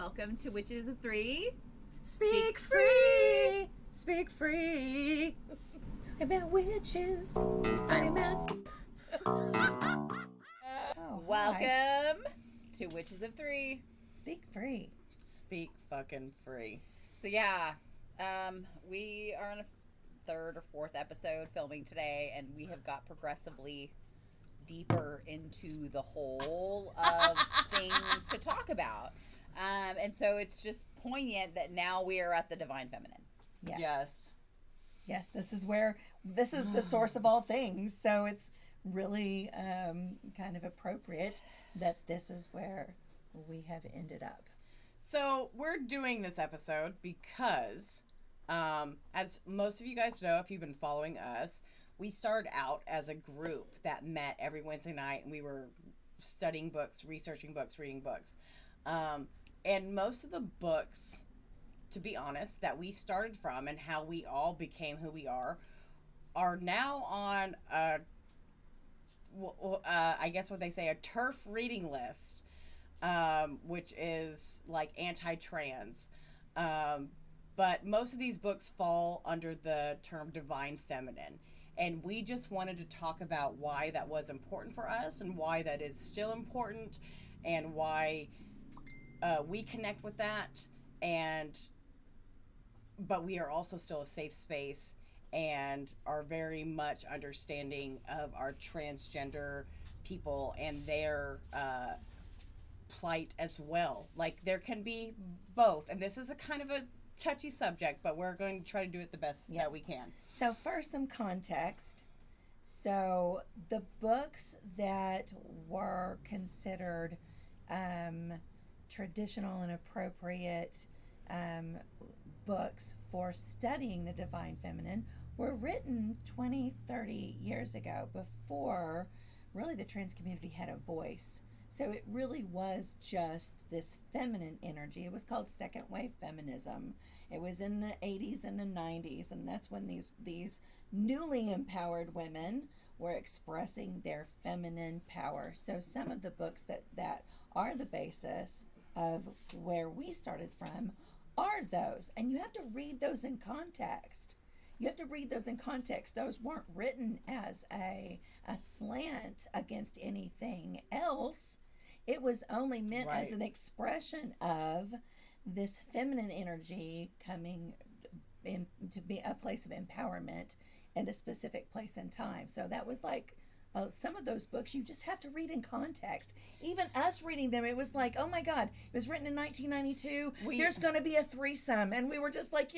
Welcome to Witches of Three. Speak free. Speak free. Talking about witches. Talking about... Welcome to Witches of Three. Speak free. Speak fucking free. So yeah, we are on a third or fourth episode filming today, and we have got progressively deeper into the whole of things to talk about. And so it's just poignant that now we are at the Divine Feminine. Yes. Yes, this is the source of all things. So it's really kind of appropriate that this is where we have ended up. So we're doing this episode because, as most of you guys know, if you've been following us, we started out as a group that met every Wednesday night, and we were studying books, researching books, reading books. And most of the books, to be honest, that we started from and how we all became who we are now on I guess what they say, a turf reading list, which is like anti-trans. But most of these books fall under the term Divine Feminine. And we just wanted to talk about why that was important for us and why that is still important and why we connect with that. But we are also still a safe space and are very much understanding of our transgender people and their plight as well. Like, there can be both. And this is a kind of a touchy subject, but we're going to try to do it the best that we can. So first, some context. So the books that were considered traditional and appropriate books for studying the Divine Feminine were written 20, 30 years ago, before really the trans community had a voice. So it really was just this feminine energy. It was called second wave feminism. It was in the 80s and the 90s, and that's when these newly empowered women were expressing their feminine power. So some of the books that are the basis of where we started from are those. And you have to read those in context. Those weren't written as a slant against anything else. It was only meant as an expression of this feminine energy coming in to be a place of empowerment and a specific place and time. So that was like some of those books you just have to read in context. Even us reading them, it was like, oh my God, it was written in 1992. There's going to be a threesome, and we were just like,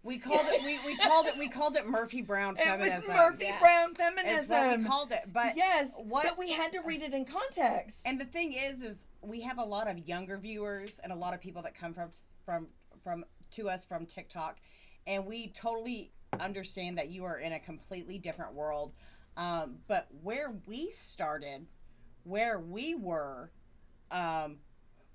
we called it Murphy Brown feminism. It was Murphy Brown feminism. That's what we called it. But but we had to read it in context. And the thing is we have a lot of younger viewers and a lot of people that come from to us from TikTok, and we totally understand that you are in a completely different world. But where we started, where we were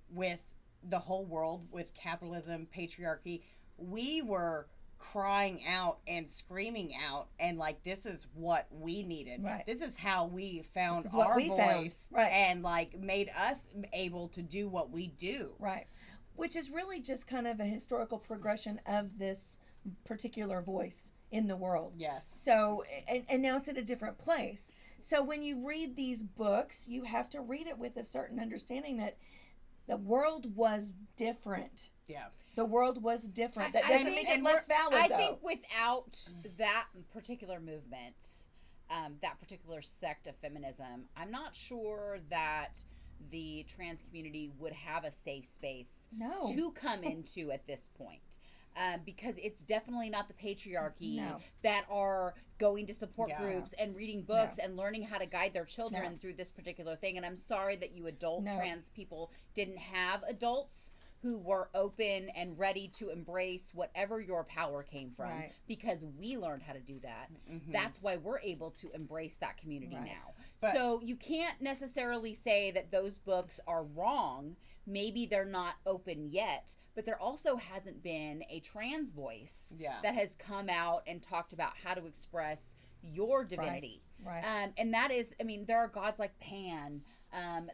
with the whole world, with capitalism, patriarchy, we were crying out and screaming out, and like, this is what we needed. Right. This is how we found our voice, and like made us able to do what we do. Right. Which is really just kind of a historical progression of this particular voice in the world. Yes. So, and now it's at a different place. So when you read these books, you have to read it with a certain understanding that the world was different. Yeah. The world was different. That doesn't make it less valid, I though. think without that particular movement, that particular sect of feminism, I'm not sure that the trans community would have a safe space to come into at this point. Because it's definitely not the patriarchy that are going to support groups and reading books and learning how to guide their children through this particular thing. And I'm sorry that you adult trans people didn't have adults who were open and ready to embrace whatever your power came from, because we learned how to do that. Mm-hmm. That's why we're able to embrace that community now. But, so you can't necessarily say that those books are wrong. Maybe they're not open yet, but there also hasn't been a trans voice that has come out and talked about how to express your divinity. Right. And that is, I mean, there are gods like Pan,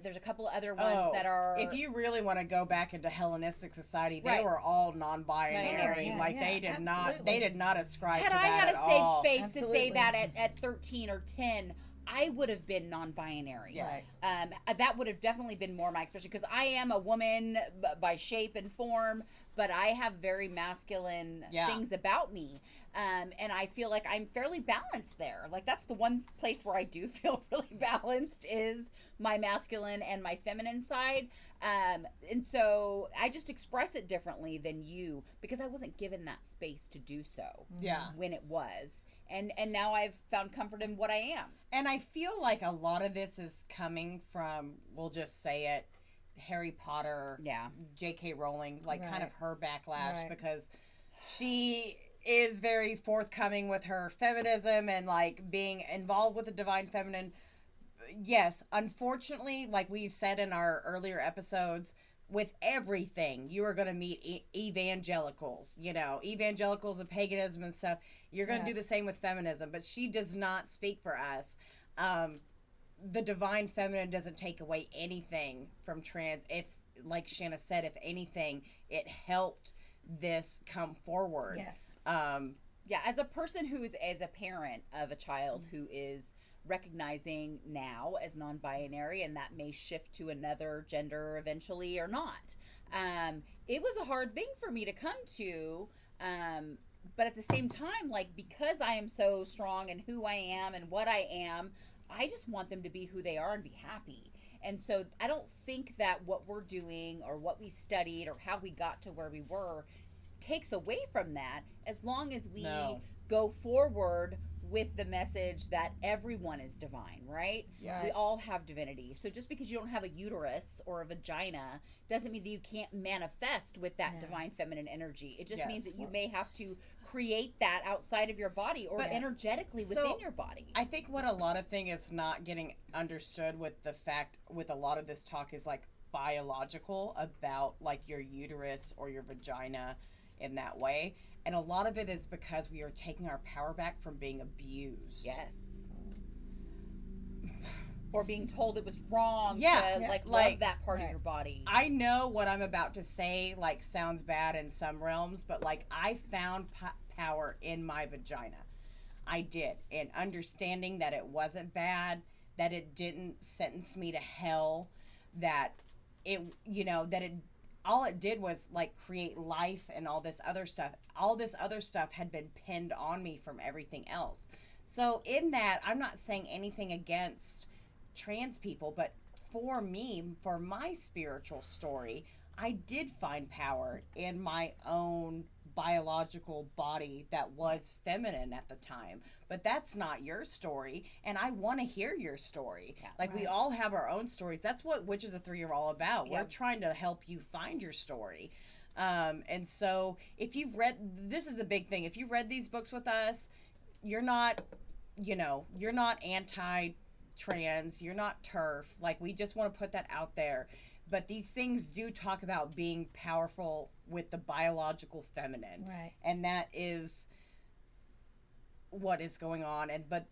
There's a couple of other ones that are. If you really want to go back into Hellenistic society, they Right. were all non-binary. Yeah, Like yeah, they did absolutely. not ascribe Had to I that had at a safe all. space to Absolutely. say that at 13 or 10, I would have been non-binary. Yes. That would have definitely been more my expression, because I am a woman by shape and form, but I have very masculine things about me. And I feel like I'm fairly balanced there. Like, that's the one place where I do feel really balanced, is my masculine and my feminine side. And so I just express it differently than you, because I wasn't given that space to do so when it was. And now I've found comfort in what I am. And I feel like a lot of this is coming from, we'll just say it, Harry Potter, J.K. Rowling, like kind of her backlash, because she is very forthcoming with her feminism and like being involved with the divine feminine. Yes, unfortunately, like we've said in our earlier episodes, with everything, you are going to meet evangelicals, evangelicals of paganism and stuff. You're going to do the same with feminism, but she does not speak for us. The divine feminine doesn't take away anything from trans. If, like Shanna said, if anything, it helped this come forward. Yes. As a person as a parent of a child who is recognizing now as non-binary, and that may shift to another gender eventually or not, it was a hard thing for me to come to, but at the same time, like, because I am so strong in who I am and what I am, I just want them to be who they are and be happy. And so I don't think that what we're doing or what we studied or how we got to where we were takes away from that, as long as we go forward with the message that everyone is divine, right? Yeah. We all have divinity. So just because you don't have a uterus or a vagina doesn't mean that you can't manifest with that divine feminine energy. It just means that you may have to create that outside of your body or energetically within your body. I think what a lot of thing is not getting understood with the fact with a lot of this talk is like biological, about like your uterus or your vagina in that way. And a lot of it is because we are taking our power back from being abused. Yes. Or being told it was wrong to love that part of your body. I know what I'm about to say like sounds bad in some realms, but like I found power in my vagina. I did. And understanding that it wasn't bad, that it didn't sentence me to hell, that it, all it did was like create life and all this other stuff. All this other stuff had been pinned on me from everything else. So in that, I'm not saying anything against trans people, but for me, for my spiritual story, I did find power in my own biological body that was feminine at the time. But that's not your story, and I want to hear your story. We all have our own stories. That's what Witches of Three are all about. We're trying to help you find your story. And so if you've read, this is the big thing, if you've read these books with us, you're not anti-trans, you're not TERF. Like, we just want to put that out there. But these things do talk about being powerful with the biological feminine. Right. And that is what is going on. But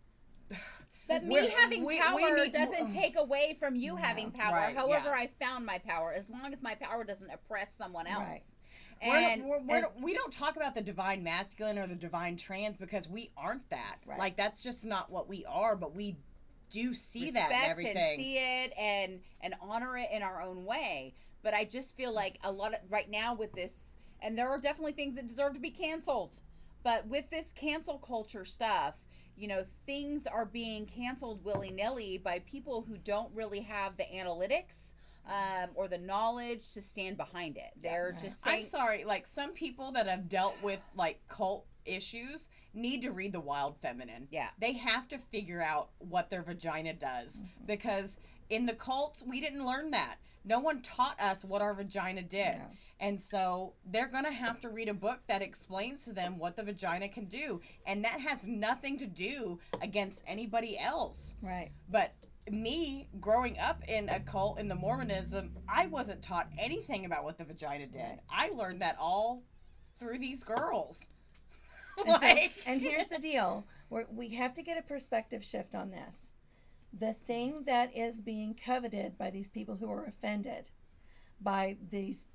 me having power doesn't take away from you having power. Right, However, I found my power, as long as my power doesn't oppress someone else. Right. And we don't talk about the divine masculine or the divine trans, because we aren't that. Right. Like, that's just not what we are, but we do see that in respect everything. and see it and honor it in our own way. But I just feel like a lot of right now with this, and there are definitely things that deserve to be canceled, but with this cancel culture stuff, things are being canceled willy-nilly by people who don't really have the analytics or the knowledge to stand behind it. They're just saying, I'm sorry, like, some people that have dealt with like cult issues need to read The Wild Feminine. Yeah. They have to figure out what their vagina does, because in the cults, we didn't learn that. No one taught us what our vagina did. No. And so they're going to have to read a book that explains to them what the vagina can do. And that has nothing to do against anybody else. Right. But me, growing up in a cult, in the Mormonism, I wasn't taught anything about what the vagina did. Right. I learned that all through these girls. And, and here's the deal. We have to get a perspective shift on this. the thing that is being coveted by these people who are offended by these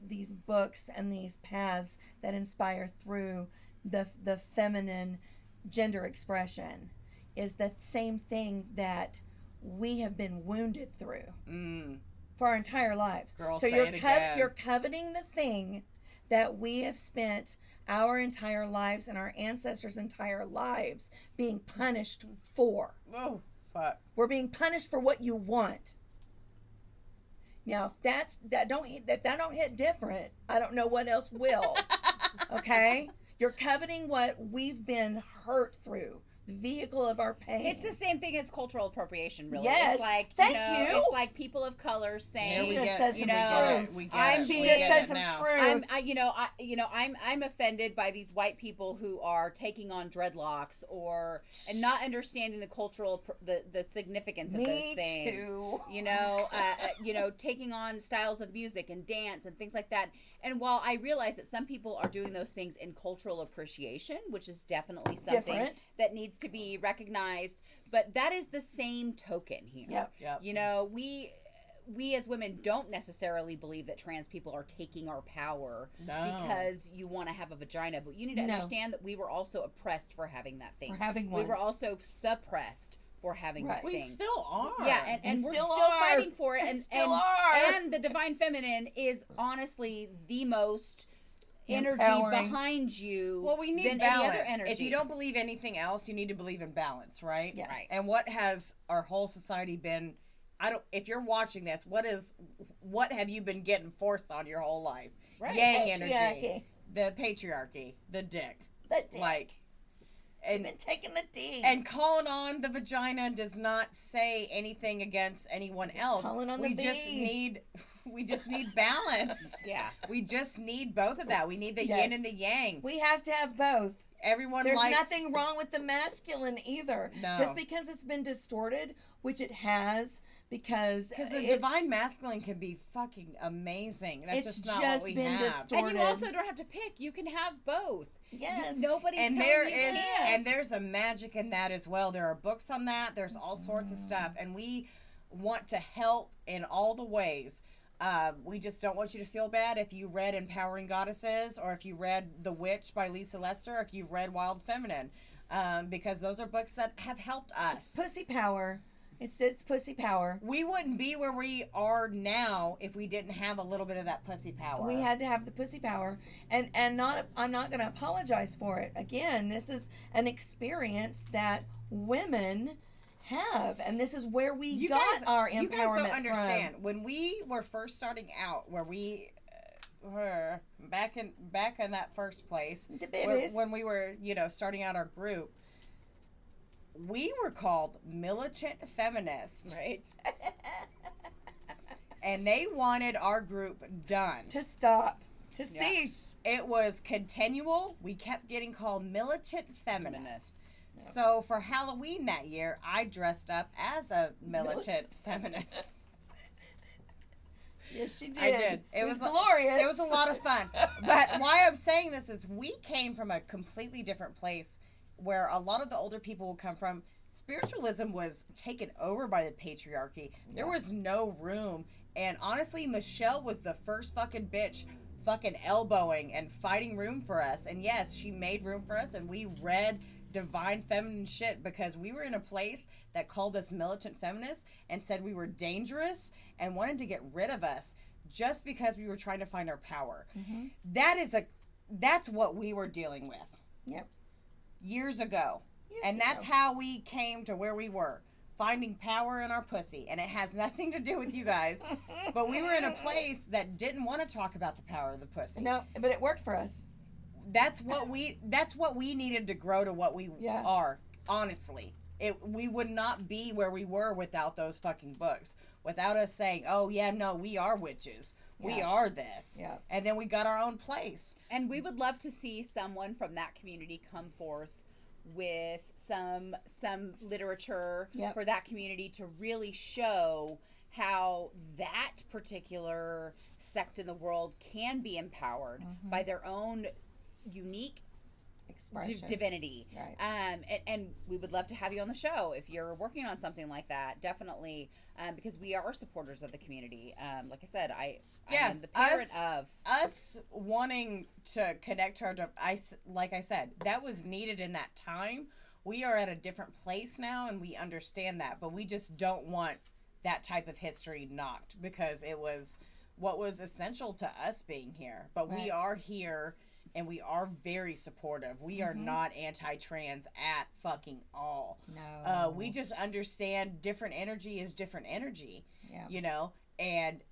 books and these paths that inspire through the feminine gender expression is the same thing that we have been wounded through for our entire lives. Girl, so say you're it again. you're coveting the thing that we have spent our entire lives and our ancestors' entire lives being punished for. Oh, fuck. We're being punished for what you want. Now, if that don't hit different, I don't know what else will. Okay? You're coveting what we've been hurt through. The vehicle of our pain. It's the same thing as cultural appropriation, really. Yes. It's like, Thank you. you. It's like people of color saying, She just said some truth. She We just get said it some now. truth. I'm offended by these white people who are taking on dreadlocks and not understanding the cultural the significance of those things. Me too. Taking on styles of music and dance and things like that. And while I realize that some people are doing those things in cultural appreciation, which is definitely something Different. that needs to be recognized, but that is the same token here. Yep. We as women don't necessarily believe that trans people are taking our power because you want to have a vagina, but you need to understand that we were also oppressed for having that thing. For having one. We were also suppressed for having that We thing. still are. Yeah, and we're still still are. fighting for it. And And still are. And the divine feminine is honestly the most energy Empowering. behind you. Well, we need than balance. any other energy. If you don't believe anything else, you need to believe in balance, right? Yes. Right. And what has our whole society been? If you're watching this, what have you been getting forced on your whole life? Right. Yang Patriarchy. energy, the patriarchy, the dick, The dick. like, You've and been taking the D. and calling on the vagina does not say anything against anyone else. Calling on the We just need balance. Yeah. We just need both of that. We need the Yes. yin and the yang. We have to have both. Everyone There's likes nothing wrong with the masculine either. No. Just because it's been distorted, which it has, because the divine masculine can be fucking amazing. That's It's just not just what we been have. distorted. And you also don't have to pick. You can have both. Yes. Nobody's And telling there you is, can't. and there's a magic in that as well. There are books on that. There's all sorts of stuff, and we want to help in all the ways. We just don't want you to feel bad if you read Empowering Goddesses, or if you read The Witch by Lisa Lester, or if you've read Wild Feminine, because those are books that have helped us. Pussy power. It's pussy power. We wouldn't be where we are now if we didn't have a little bit of that pussy power. We had to have the pussy power, and I'm not going to apologize for it. Again, this is an experience that women have, and this is where we got our empowerment You guys don't from. understand. When we were first starting out, where we were back in that first place, The babies. when we were starting out our group, we were called militant feminists, Right. and they wanted our group done. To stop, to cease. It was continual. We kept getting called militant feminists. Feminists. So for Halloween that year, I dressed up as a militant feminist. Yes, she did. I did. It was a- glorious. It was a lot of fun. But why I'm saying this is we came from a completely different place where a lot of the older people will come from. Spiritualism was taken over by the patriarchy. There was no room. And honestly, Michelle was the first fucking bitch fucking elbowing and fighting room for us. And yes, she made room for us, and we read divine feminine shit because we were in a place that called us militant feminists and said we were dangerous and wanted to get rid of us just because we were trying to find our power. Mm-hmm. That's what we were dealing with. Yep. Years ago. Years That's ago. how we came to where we were. Finding power in our pussy. And it has nothing to do with you guys. But we were in a place that didn't want to talk about the power of the pussy. No, but it worked for us. That's what we needed to grow to what we are, honestly. We would not be where we were without those fucking books. Without us saying, oh yeah, no, we are witches. We are this. Yeah. And then we got our own place. And we would love to see someone from that community come forth with some literature for that community to really show how that particular sect in the world can be empowered by their own unique expression. divinity. Right. And we would love to have you on the show if you're working on something like that. Definitely, because we are supporters of the community. Like I said, I am the parent of us wanting to connect to like I said, that was needed in that time. We are at a different place now, and we understand that, but we just don't want that type of history knocked, because it was what was essential to us being here. But we are here, and we are very supportive. We are not anti-trans at fucking all. No. We just understand different energy is different energy. Yeah. You know, and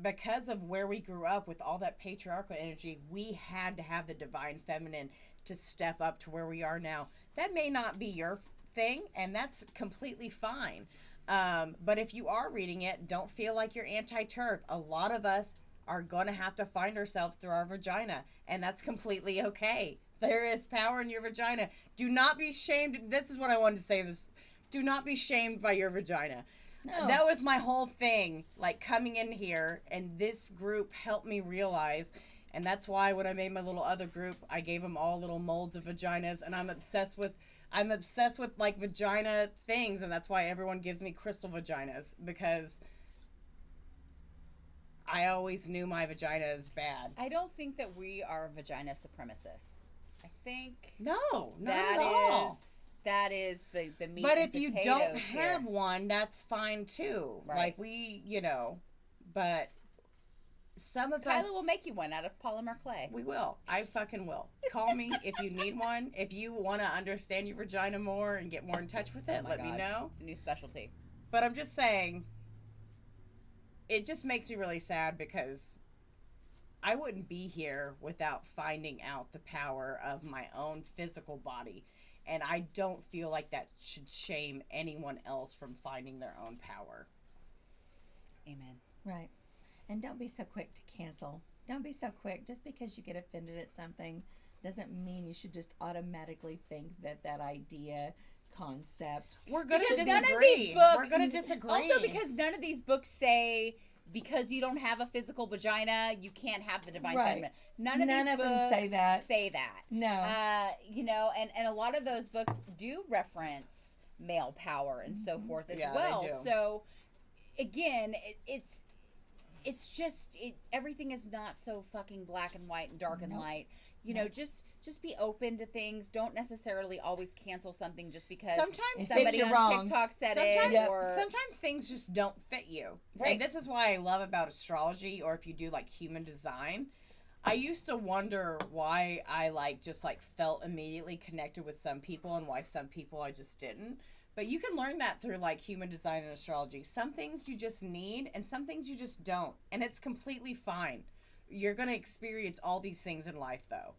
because of where we grew up with all that patriarchal energy, we had to have the divine feminine to step up to where we are now. That may not be your thing, and that's completely fine. But if you are reading it, don't feel like you're anti-TERF. A lot of us are going to have to find ourselves through our vagina, and that's completely okay. There is power in your vagina. Do not be shamed. This is what I wanted to say. Do not be shamed by your vagina. No. That was my whole thing, like coming in here, and this group helped me realize. And that's why when I made my little other group, I gave them all little molds of vaginas, and I'm obsessed with like vagina things, and that's why everyone gives me crystal vaginas, because I always knew my vagina is bad. I don't think that we are vagina supremacists. I think No, not at all. That is the meat. But and if you potatoes don't here. have one, that's fine too. Right. Like but some of us, Kyla will make you one out of polymer clay. we will. I fucking will. Call me if you need one. If you want to understand your vagina more and get more in touch with it, Oh my let me God. know. It's a new specialty. But I'm just saying, it just makes me really sad, because I wouldn't be here without finding out the power of my own physical body. And I don't feel like that should shame anyone else from finding their own power. Amen. Right. And don't be so quick to cancel. Don't be so quick. Just because you get offended at something doesn't mean you should just automatically think that idea, concept. We're going to Because disagree. none of these books, We're going to disagree. Also, because none of these books say because you don't have a physical vagina, you can't have the divine Right. feminine. None of None these of them books say that. Say that. No. You know, and a lot of those books do reference male power and so forth as Yeah, well. they do. So, again, it's just everything is not so fucking black and white and dark and Nope. light. You know, just be open to things. Don't necessarily always cancel something just because Sometimes somebody you're on wrong. TikTok said sometimes, it. Or sometimes things just don't fit you. Right. And this is why I love about astrology, or if you do like human design. I used to wonder why I just felt immediately connected with some people, and why some people I just didn't. But you can learn that through like human design and astrology. Some things you just need, and some things you just don't. And it's completely fine. You're going to experience all these things in life, though.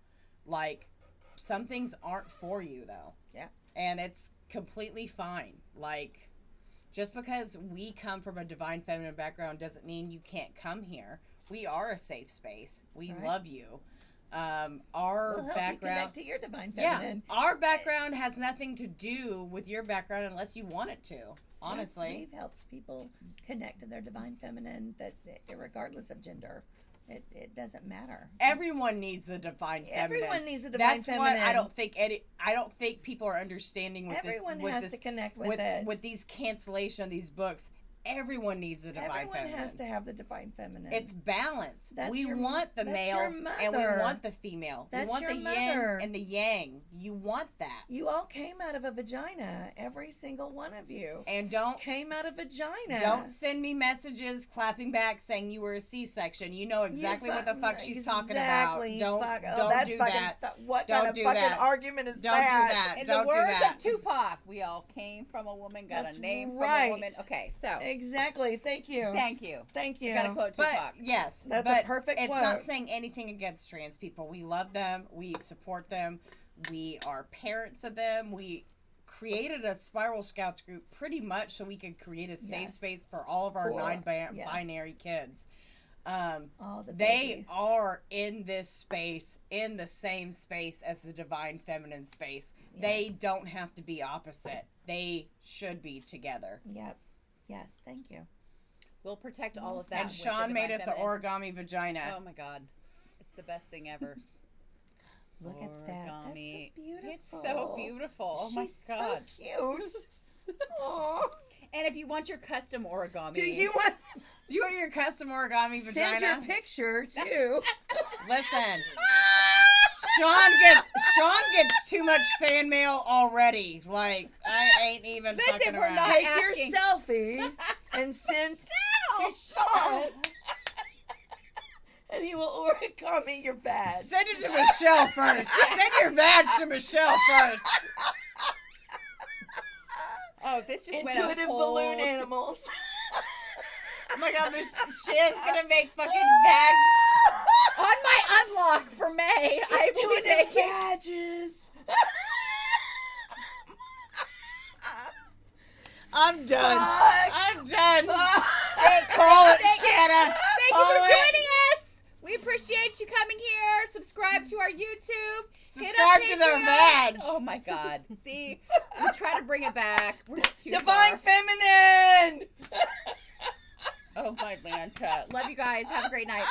Like, some things aren't for you, though. Yeah. And it's completely fine. Like, just because we come from a divine feminine background doesn't mean you can't come here. We are a safe space. We Right. love you. Our We'll help background. you connect to your divine feminine. Yeah, our background has nothing to do with your background unless you want it to. Honestly, We've helped people connect to their divine feminine, that regardless of gender, it doesn't matter. everyone needs the divine feminine. Everyone needs a divine That's feminine. what I don't think people are understanding with Everyone this. has to connect with it. With these cancellation of these books. Everyone needs the divine Everyone feminine. has to have the divine feminine. It's balance. That's We your- want the that's male your and we mother. want the female. That's we want your the mother. yin and the yang. You want that. You all came out of a vagina. Every single one of you And don't came out of vagina. Don't send me messages clapping back saying you were a C-section. You know exactly what the fuck she's talking about. Don't that's do fucking, that. What Don't kind of do fucking that. argument is Don't do that. in Don't the do words that. of Tupac, we all came from a woman, got That's a name right. from a woman. Okay, so Exactly. Thank you. thank you. Thank you. Got to quote But Tupac. yes, That's but a perfect it's quote. not saying anything against trans people. We love them. We support them. We are parents of them. We created a Spiral Scouts group pretty much so we could create a safe Yes. space for all of our Yes. non-binary kids. All the They babies. are in this space, in the same space as the divine feminine space. They Yes. don't have to be opposite. They should be together. Yep. Yes. Thank you. We'll protect all of that. And with the Sean made divine us an feminine. origami vagina. Oh my god, it's the best thing ever. Look at that. That's so beautiful. It's so beautiful. Oh She's my God. so cute. Aw. And if you want your custom origami. Do you want your custom origami vagina? send your picture too? Listen. Sean gets too much fan mail already. Like, I ain't even Listen, fucking we're around. not Take asking. your selfie and send to Sean. And he will origami your badge. Send it to Michelle first. Send your badge to Michelle first. Oh, this just went Intuitive a whole balloon animals. Oh my God, Michelle's gonna make fucking badge. on my unlock for May. I will be Intuitive making badges. I'm done. Fuck. I'm done. Fuck. Call it, Shanna. Thank you for joining us. We appreciate you coming here. Subscribe to our YouTube. Hit up Subscribe to their Patreon. badge. Oh my God. See, we try to bring it back. We're just too Divine far. Feminine. Oh my Lanta. Love you guys. Have a great night.